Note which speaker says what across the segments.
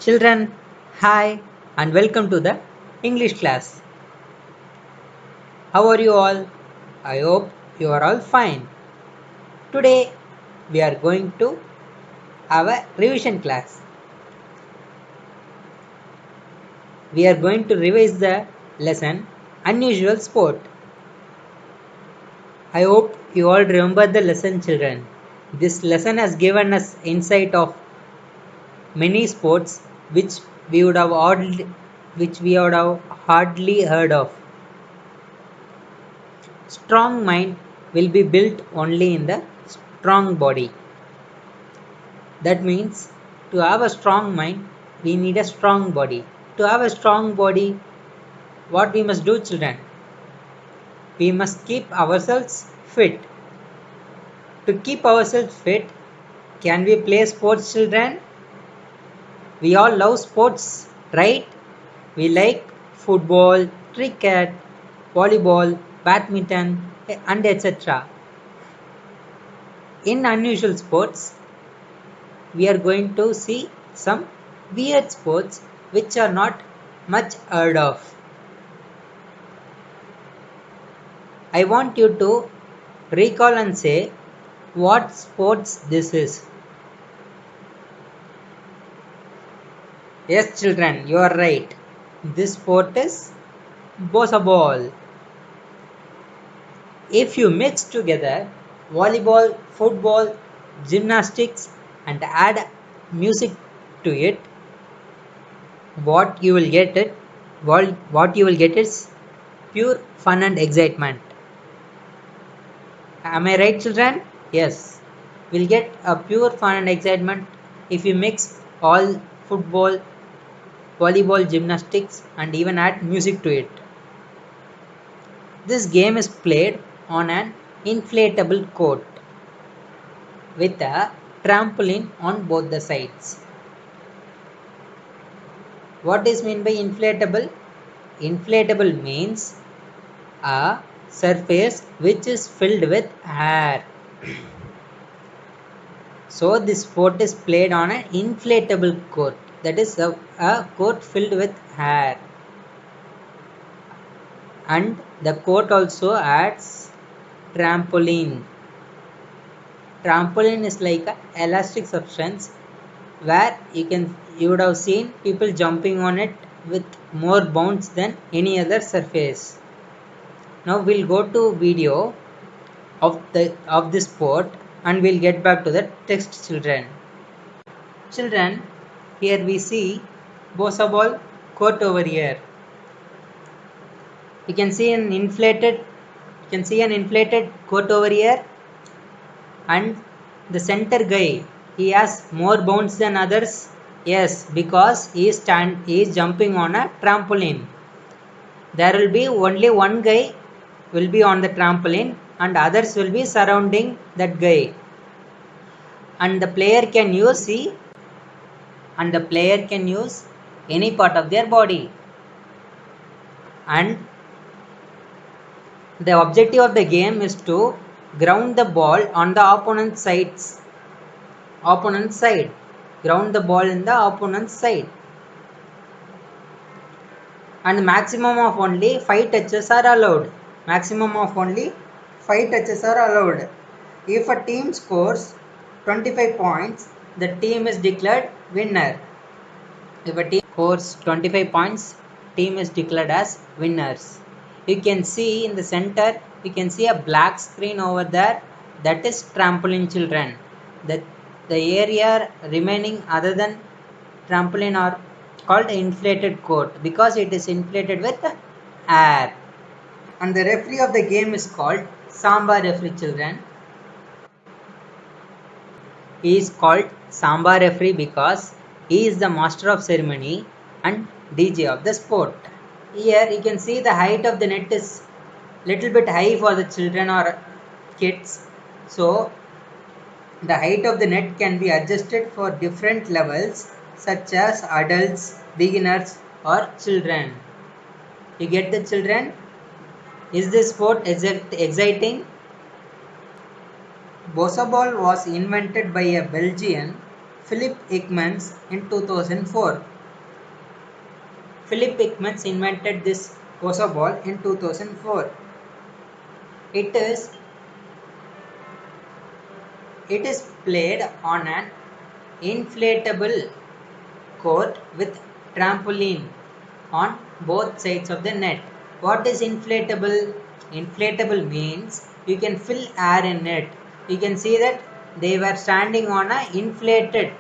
Speaker 1: Children, hi and welcome to the English class. How are you all? I hope you are all fine. Today we are going to have a revision class. We are going to revise the lesson Unusual Sport. I hope you all remember the lesson, children. This lesson has given us insight of many sports which we would have hardly heard of. Strong mind will be built only in the strong body. That means to have a strong mind, we need a strong body. To have a strong body, what we must do, children? We must keep ourselves fit. To keep ourselves fit, can we play sports, children? We all love sports, right? We like football, cricket, volleyball, badminton, and etc. In unusual sports, we are going to see some weird sports which are not much heard of. I want you to recall and say what sports this is. Yes, children, you are right. This sport is bossa ball. If you mix together volleyball, football, gymnastics and add music to it, what you will get is pure fun and excitement. Am I right, children? Yes. We'll get a pure fun and excitement if you mix all football, volleyball, gymnastics and even add music to it. This game is played on an inflatable court with a trampoline on both the sides. What is meant by inflatable? Inflatable means a surface which is filled with air. So this sport is played on an inflatable court, that is a court filled with air. And the court also adds trampoline. Trampoline is like an elastic substance where you would have seen people jumping on it with more bounce than any other surface. Now we'll go to video of this sport and we'll get back to the text, children. Children, here we see bossa ball court over here. You can see an inflated court over here, and the center guy, he has more bounce than others. Yes, because he is jumping on a trampoline. There will be only one guy will be on the trampoline and others will be surrounding that guy. And the player can use any part of their body. And the objective of the game is to ground the ball on the opponent's side. Ground the ball in the opponent's side. And maximum of only 5 touches are allowed. If a team scores 25 points, the team is declared winner. If a team scores 25 points, team is declared as winners. You can see in the center, you can see a black screen over there. That is trampoline, children. The area remaining other than trampoline are called inflated court because it is inflated with air. And the referee of the game is called Samba referee, children. He is called Samba referee because he is the master of ceremony and DJ of the sport. Here you can see the height of the net is little bit high for the children or kids. So the height of the net can be adjusted for different levels such as adults, beginners or children. You get the, children? Is this sport exciting? Bossa ball was invented by a Belgian, Philippe Ekmans, in 2004. Philip Hickman invented this Bossa ball in 2004. It is played on an inflatable court with trampoline on both sides of the net. What is inflatable? Inflatable means you can fill air in it. You can see that they were standing on a inflated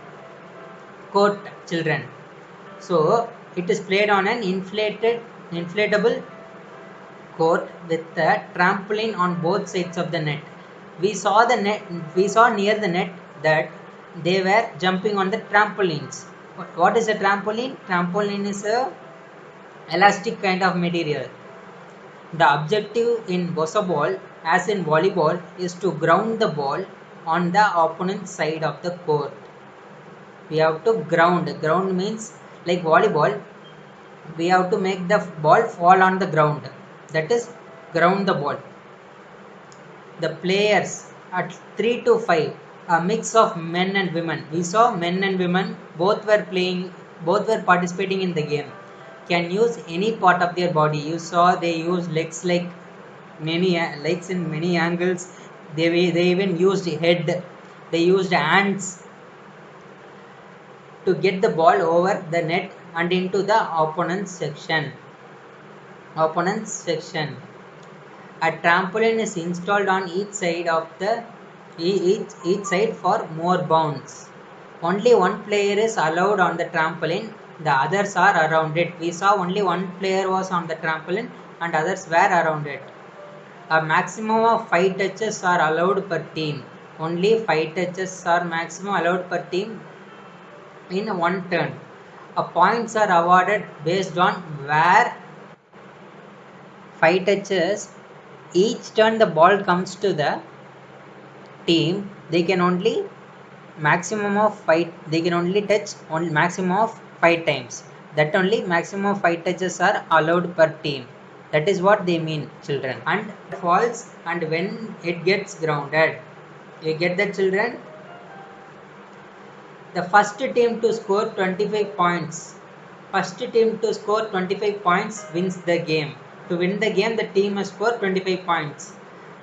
Speaker 1: court, children. So it is played on an inflatable court with a trampoline on both sides of the net. We saw near the net that they were jumping on the trampolines. What is a trampoline? Trampoline is a elastic kind of material. The objective in Bossa ball, as in volleyball, is to ground the ball on the opponent side of the court. We have to ground. Ground means, like volleyball, we have to make the ball fall on the ground. That is ground the ball. The players at 3 to 5, a mix of men and women. We saw men and women both were participating in the game. Can use any part of their body. You saw they use legs in many angles. They even used head. They used hands to get the ball over the net and into the opponent's section. A trampoline is installed on each side for more bounds. Only one player is allowed on the trampoline. The others are around it. We saw only one player was on the trampoline and others were around it. A maximum of 5 touches are allowed per team. Only 5 touches are maximum allowed per team in one turn. Points are awarded based on where 5 touches. Each turn the ball comes to the team, they can only maximum of 5. They can only touch only maximum of 5 times. That only maximum of 5 touches are allowed per team. That is what they mean, children. And falls and when it gets grounded. You get that, children? The first team to score 25 points. First team to score 25 points wins the game. To win the game, the team must score 25 points.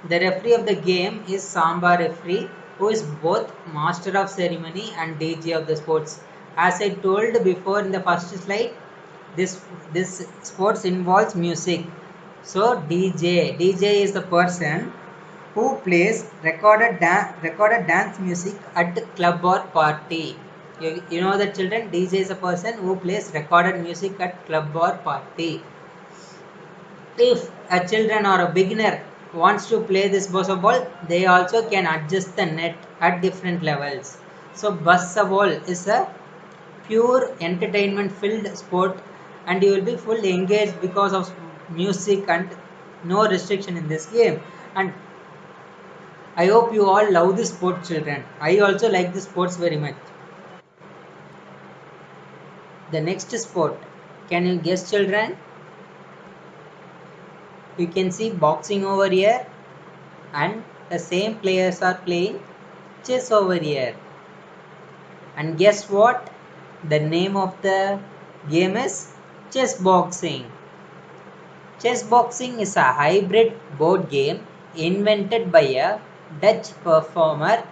Speaker 1: The referee of the game is Samba referee, who is both master of ceremony and DJ of the sports. As I told before in the first slide, this sports involves music. So DJ is the person who plays recorded dance music at club or party. You know that, children? DJ is a person who plays recorded music at club or party. If a children or a beginner wants to play this Bossa ball, they also can adjust the net at different levels. So Bossa ball is a pure entertainment filled sport and you will be fully engaged because of music and no restriction in this game. And I hope you all love this sport, children. I also like this sports very much. The next sport, can you guess, children? You can see boxing over here and the same players are playing chess over here. And guess what? The name of the game is chess boxing. Chess boxing is a hybrid board game invented by a Dutch performer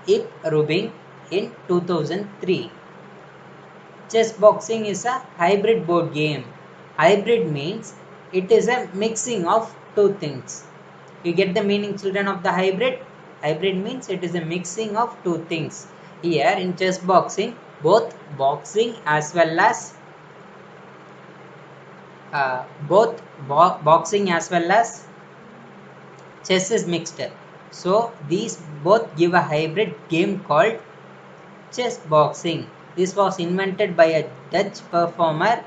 Speaker 1: Ip Rubing in 2003. Chess boxing is a hybrid board game. Hybrid means it is a mixing of two things. You get the meaning, children, of the hybrid? Hybrid means it is a mixing of two things. Here in chess boxing, both boxing as well as chess is mixed. So these both give a hybrid game called chess boxing. This was invented by a Dutch performer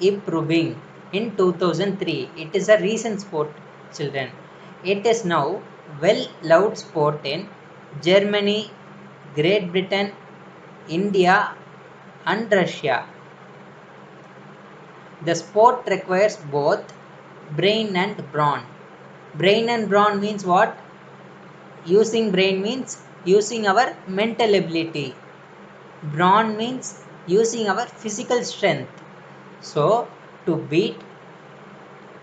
Speaker 1: Ip Rubing in 2003. It is a recent sport, children. It is now well-loved sport in Germany, Great Britain, India and Russia. The sport requires both brain and brawn. Brain and brawn means what? Using brain means using our mental ability. Brawn means using our physical strength. So to beat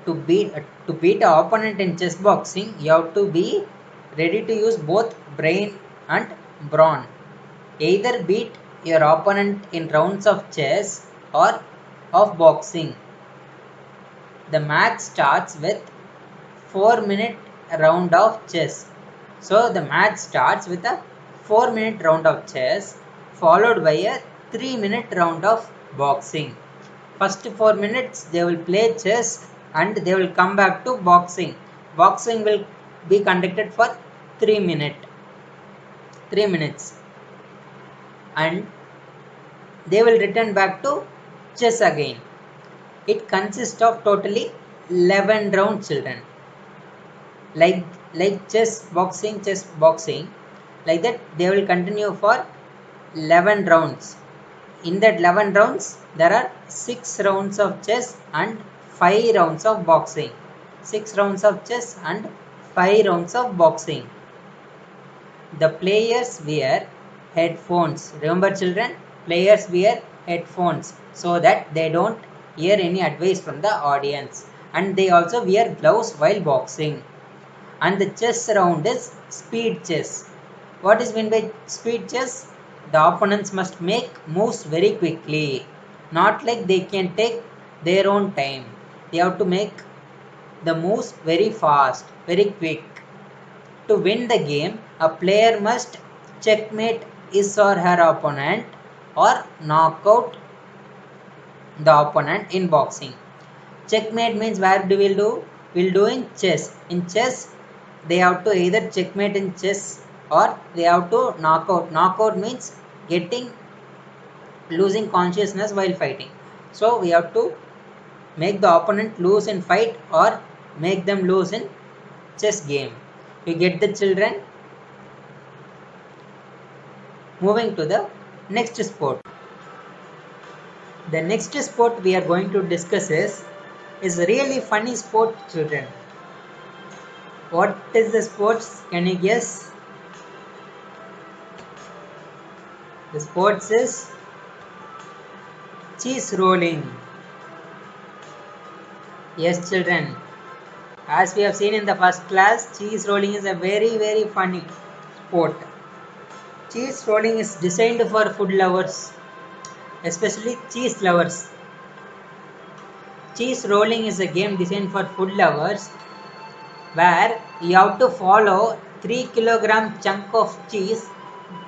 Speaker 1: to beat to beat an opponent in chess boxing, you have to be ready to use both brain and brawn. Either beat your opponent in rounds of chess or of boxing. The match starts with 4-minute round of chess. So the match starts with a 4-minute round of chess followed by a 3-minute round of boxing. First 4 minutes they will play chess and they will come back to boxing. Boxing will be conducted for 3 minutes and they will return back to chess again. It consists of totally 11 rounds, children. Like chess boxing, like that they will continue for 11 rounds. In that 11 rounds, there are 6 rounds of chess and 5 rounds of boxing. 6 rounds of chess and 5 rounds of boxing. The players wear headphones. Remember, children, players wear headphones so that they don't hear any advice from the audience. And they also wear gloves while boxing. And the chess round is speed chess. What is meant by speed chess? The opponents must make moves very quickly. Not like they can take their own time. They have to make the moves very fast, very quick. To win the game, a player must checkmate his or her opponent or knock out the opponent in boxing. Checkmate means where do we'll do? We'll do in chess. In chess, they have to either checkmate in chess or they have to knock out. Knock out means losing consciousness while fighting. So we have to make the opponent lose in fight or make them lose in chess game. You get the, children? Moving to the next sport. The next sport we are going to discuss is a really funny sport, children. What is the sports? Can you guess? The sports is cheese rolling. Yes, children. As we have seen in the first class, cheese rolling is a very funny sport. Cheese rolling is designed for food lovers, especially cheese lovers. Cheese rolling is a game designed for food lovers where you have to follow 3 kg chunk of cheese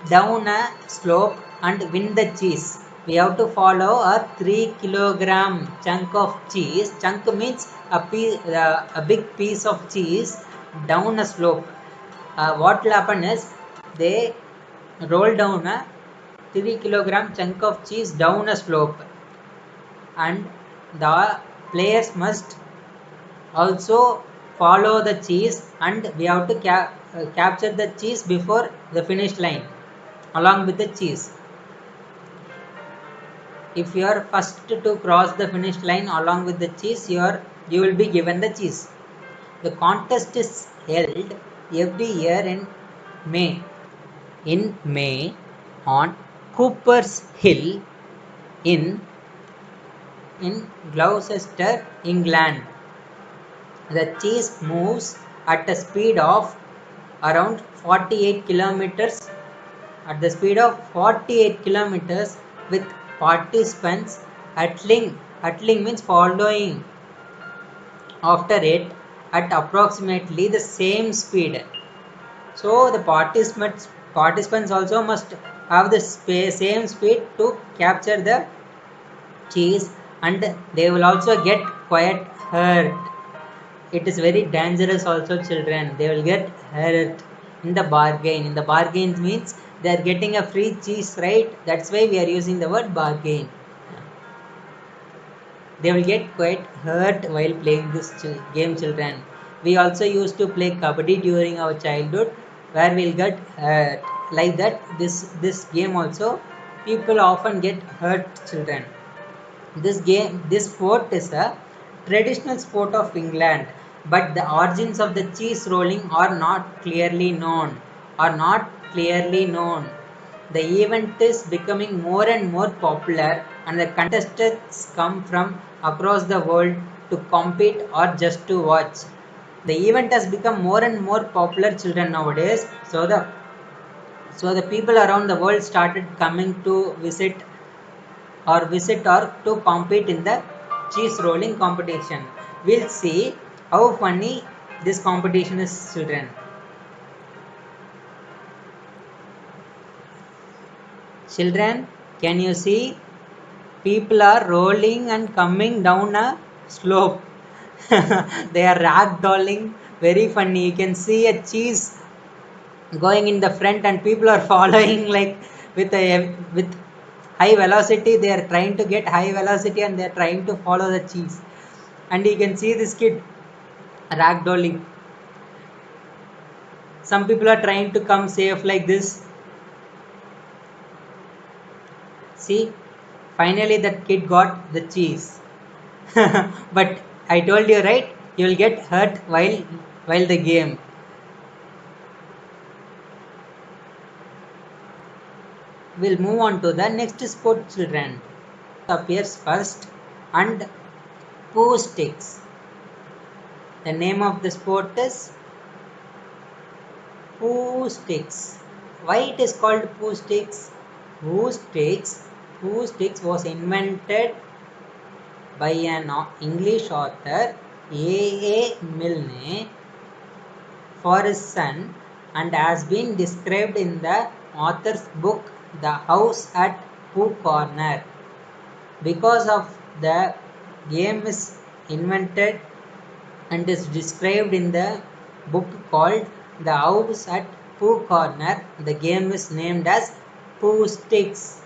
Speaker 1: down a slope and win the cheese. We have to follow a 3 kg chunk of cheese. Chunk means a big piece of cheese down a slope. What will happen is they roll down a 3 kg chunk of cheese down a slope and the players must also follow the cheese and we have to capture the cheese before the finish line along with the cheese. If you are first to cross the finish line along with the cheese, you will be given the cheese. The contest is held every year in May. In May on Cooper's Hill in Gloucester, England. The cheese moves at a speed of around 48 kilometers. At the speed of 48 kilometers with participants hurtling means following after it at approximately the same speed. So the participants also must have the same speed to capture the cheese and they will also get quite hurt. It is very dangerous also, children. They will get hurt in the bargain. In the bargain means they are getting a free cheese, right? That's why we are using the word bargain. They will get quite hurt while playing this game, children. We also used to play kabaddi during our childhood where we'll get hurt. Like that, this game also, people often get hurt, children. This sport is a traditional sport of England, but the origins of the cheese rolling are not clearly known. The event is becoming more and more popular, and the contestants come from across the world to compete or just to watch. The event has become more and more popular, children, nowadays. So the people around the world started coming to visit or to compete in the cheese rolling competition. We'll see how funny this competition is, children. Children, can you see? People are rolling and coming down a slope. They are ragdolling. Very funny. You can see a cheese going in the front, and people are following like with high velocity. They are trying to get high velocity, and they are trying to follow the cheese. And you can see this kid ragdolling. Some people are trying to come safe like this. See, finally that kid got the cheese. But I told you, right, you will get hurt while the game. We'll move on to the next sport, children. Appears first, and poo sticks. The name of the sport is poo sticks. Why it is called poo sticks? Poo sticks was invented by an English author, A. Milne, for his son, and has been described in the author's book The House at Pooh Corner. Because of the game is invented and is described in the book called The House at Pooh Corner, the game is named as Pooh Sticks.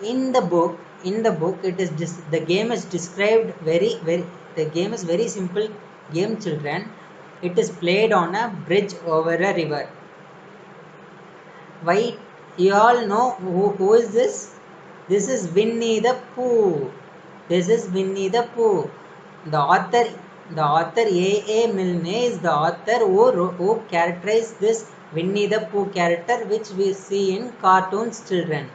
Speaker 1: In the book, the game is described the game is very simple game, children. It is played on a bridge over a river. Why? You all know who is this? This is Winnie the Pooh. This is Winnie the Pooh. The author A. Milne is the author who characterized this Winnie the Pooh character, which we see in cartoons, children.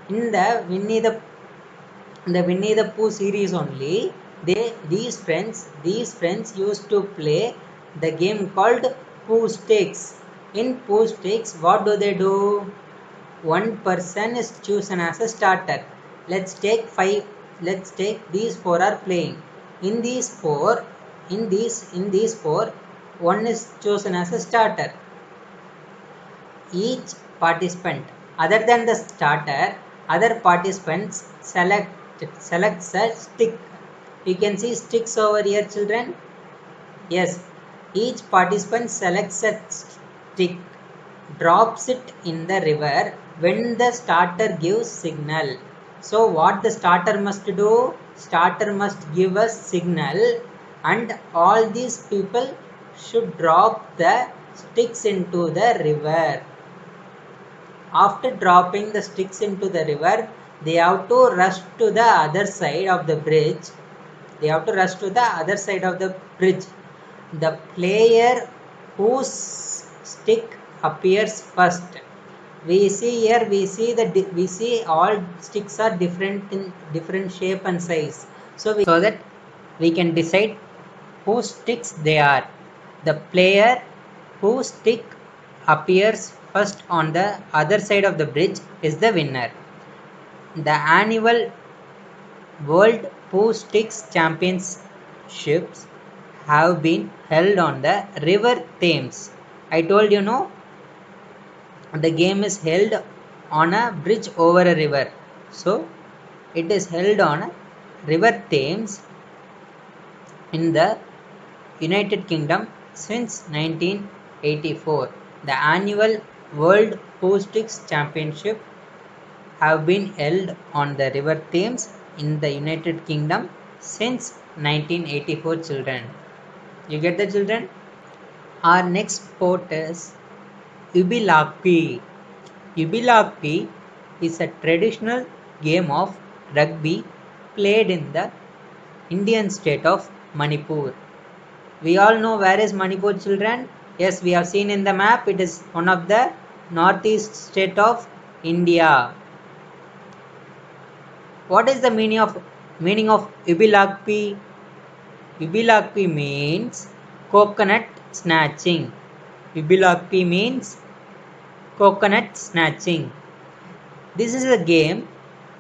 Speaker 1: In the Winnie the Pooh series only, these friends used to play the game called Pooh Sticks. In Pooh Sticks, what do? One person is chosen as a starter. Let's take these four are playing. In these four, one is chosen as a starter. Each participant, other than the starter, other participants selects a stick. You can see sticks over here, children. Yes, each participant selects a stick, drops it in the river when the starter gives signal. So what the starter must do? Starter must give a signal, and all these people should drop the sticks into the river. After dropping the sticks into the river, they have to rush to the other side of the bridge. The player whose stick appears first. We see all sticks are different in different shape and size. So that we can decide whose sticks they are. The player whose stick appears first on the other side of the bridge is the winner. The annual World Pooh Sticks Championships have been held on the River Thames. I told you, no? The game is held on a bridge over a river. So, it is held on River Thames in the United Kingdom since 1984. The annual World Pooh Sticks Championship have been held on the River Thames in the United Kingdom since 1984, children. You get the, children? Our next sport is Ubi-Lakpi. Ubi-Lakpi is a traditional game of rugby played in the Indian state of Manipur. We all know where is Manipur, children? Yes, we have seen in the map. It is one of the northeast state of India. What is the meaning of Ubilakpi? Ubilakpi means coconut snatching. Ubilakpi means coconut snatching. This is a game.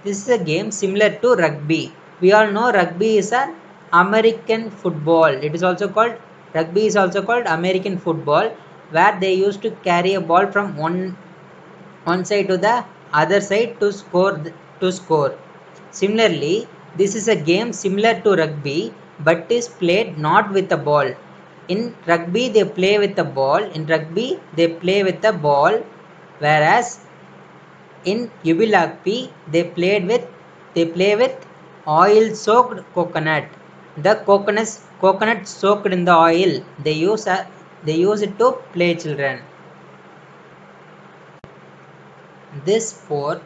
Speaker 1: This is a game similar to rugby. We all know rugby is an American football. It is also called rugby is also called American football, where they used to carry a ball from one side to the other side to score. Similarly, this is a game similar to rugby, but is played not with a ball. In rugby, they play with a ball. In rugby, they play with a ball, whereas in Ubilakpi, they play with oil-soaked coconut. The coconut soaked in the oil. They use it to play children. This sport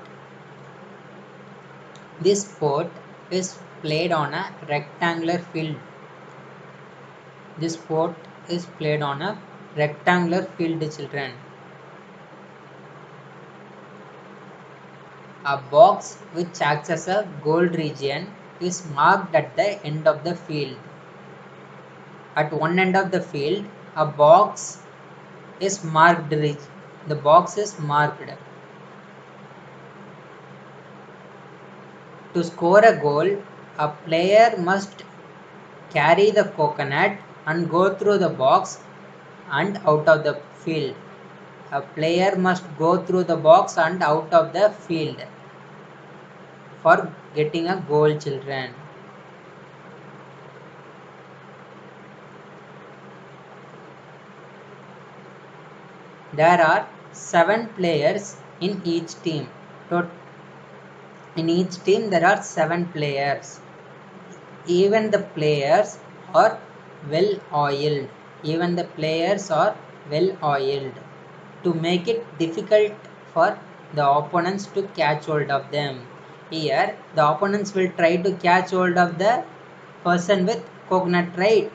Speaker 1: is played on a rectangular field. This sport is played on a rectangular field, children. A box which acts as a goal region is marked at the end of the field. At one end of the field, a box is marked. The box is marked. To score a goal, a player must carry the coconut and go through the box and out of the field. A player must go through the box and out of the field for getting a goal, children. There are 7 players in each team. In each team there are 7 players. Even the players are well oiled. To make it difficult for the opponents to catch hold of them. Here the opponents will try to catch hold of the person with coconut, right?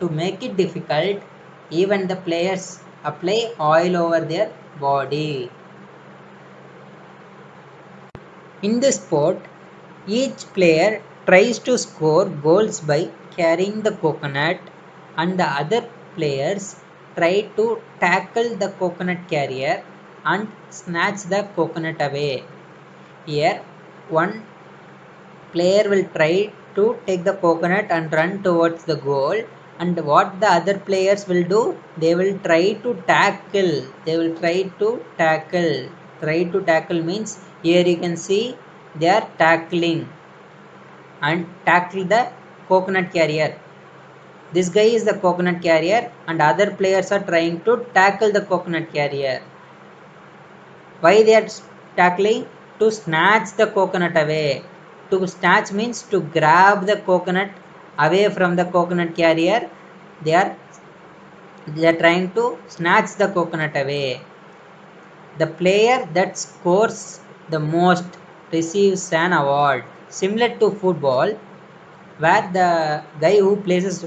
Speaker 1: To make it difficult, even the players apply oil over their body. In this sport, each player tries to score goals by carrying the coconut, and the other players try to tackle the coconut carrier and snatch the coconut away. Here, one player will try to take the coconut and run towards the goal, and what the other players will do, they will try to tackle. Try to tackle means, here you can see they are tackle the coconut carrier. This guy is the coconut carrier and other players are trying to tackle the coconut carrier. Why they are tackling? To snatch the coconut away. To snatch means to grab the coconut away from the coconut carrier. They are trying to snatch the coconut away. The player that scores the most receives an award. Similar to football, where the guy who places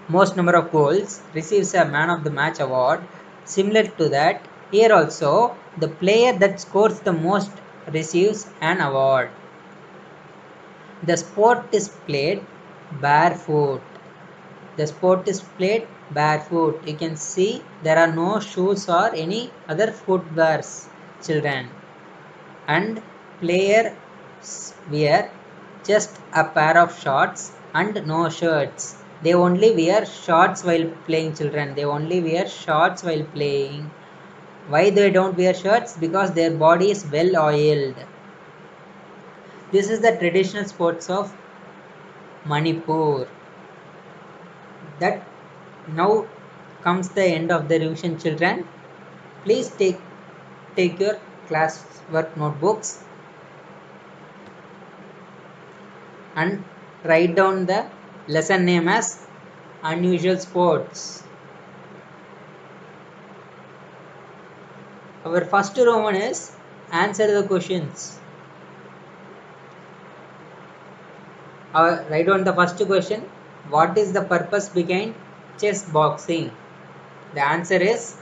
Speaker 1: most number of goals receives a man of the match award. Similar to that, here also the player that scores the most receives an award. The sport is played barefoot. You can see there are no shoes or any other footwears, children. And players wear just a pair of shorts and no shirts. They only wear shorts while playing, children. Why they don't wear shirts? Because their body is well oiled. This is the traditional sports of Manipur. That now comes the end of the revision, children. Please take your classwork notebooks and write down the lesson name as unusual sports. Our first Roman is answer the questions. Write down the first question. What is the purpose behind chess boxing? The answer is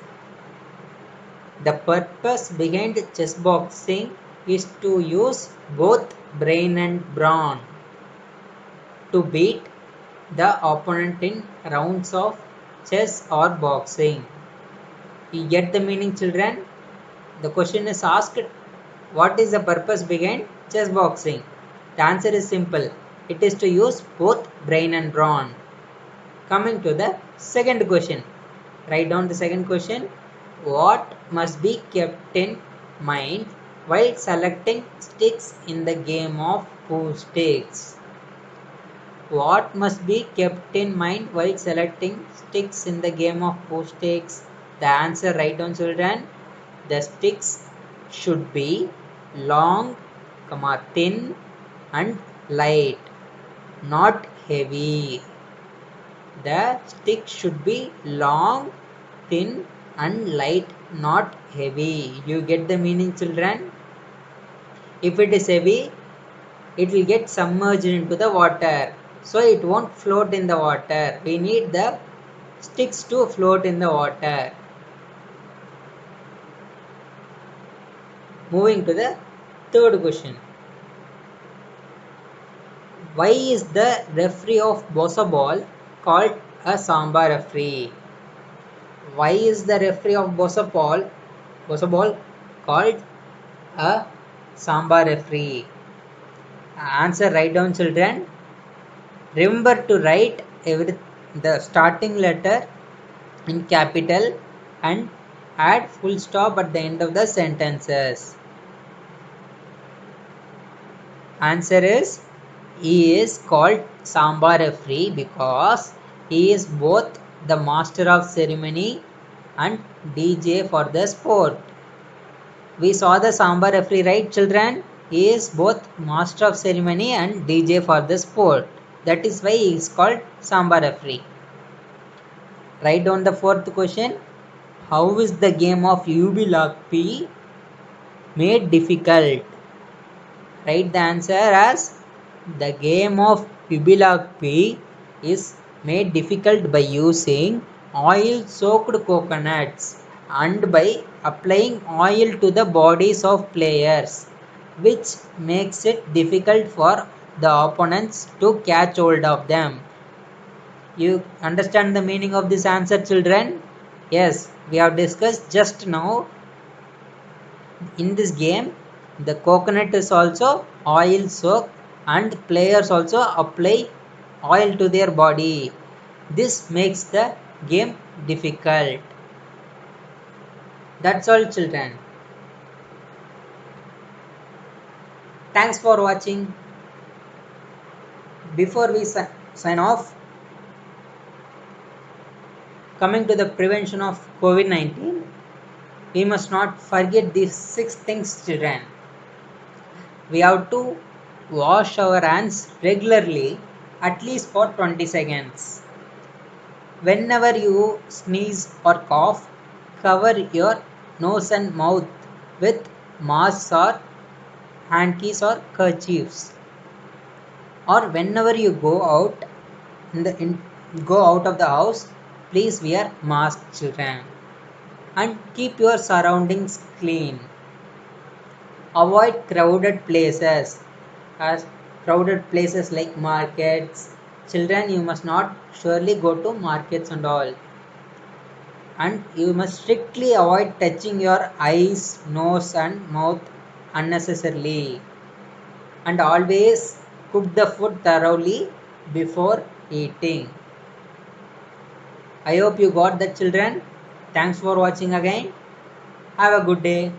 Speaker 1: The purpose behind chess boxing is to use both brain and brawn to beat the opponent in rounds of chess or boxing. You get the meaning, children? The question is asked, what is the purpose behind chess boxing? The answer is simple. It is to use both brain and brawn. Coming to the second question. Write down the second question. What must be kept in mind while selecting sticks in the game of Who Sticks? What must be kept in mind while selecting sticks in the game of Who Sticks? The answer, write down, children. The sticks should be long, thin and light, not heavy. The stick should be long, thin and light, not heavy. You get the meaning, children? If it is heavy, it will get submerged into the water, so it won't float in the water. We need the sticks to float in the water. Moving to the third question. Why is the referee of Bossa Ball called a Samba referee? Why is the referee of Bossa Ball called a Samba referee? Answer, write down, children. Remember to write the starting letter in capital and add full stop at the end of the sentences. Answer is, he is called Samba referee because he is both the master of ceremony and DJ for the sport. We saw the Samba referee, right, children? He is both master of ceremony and DJ for the sport. That is why he is called Samba referee. Write down the fourth question. How is the game of Ubi made difficult? Write the answer as, the game of Ubi is made difficult by using oil-soaked coconuts and by applying oil to the bodies of players, which makes it difficult for the opponents to catch hold of them. You understand the meaning of this answer, children? Yes, we have discussed just now. In this game, the coconut is also oil soaked and players also apply oil to their body. This makes the game difficult. That's all, children. Thanks for watching. Before we sign off, coming to the prevention of COVID-19, we must not forget these 6 things, children. We have to wash our hands regularly, at least for 20 seconds. Whenever you sneeze or cough, cover your nose and mouth with masks or handkerchiefs or kerchiefs. Or whenever you go out of the house, please wear mask, children. And keep your surroundings clean. Avoid crowded places, like markets. Children, you must not surely go to markets and all. And you must strictly avoid touching your eyes, nose and mouth unnecessarily. And always cook the food thoroughly before eating. I hope you got that, children. Thanks for watching again. Have a good day.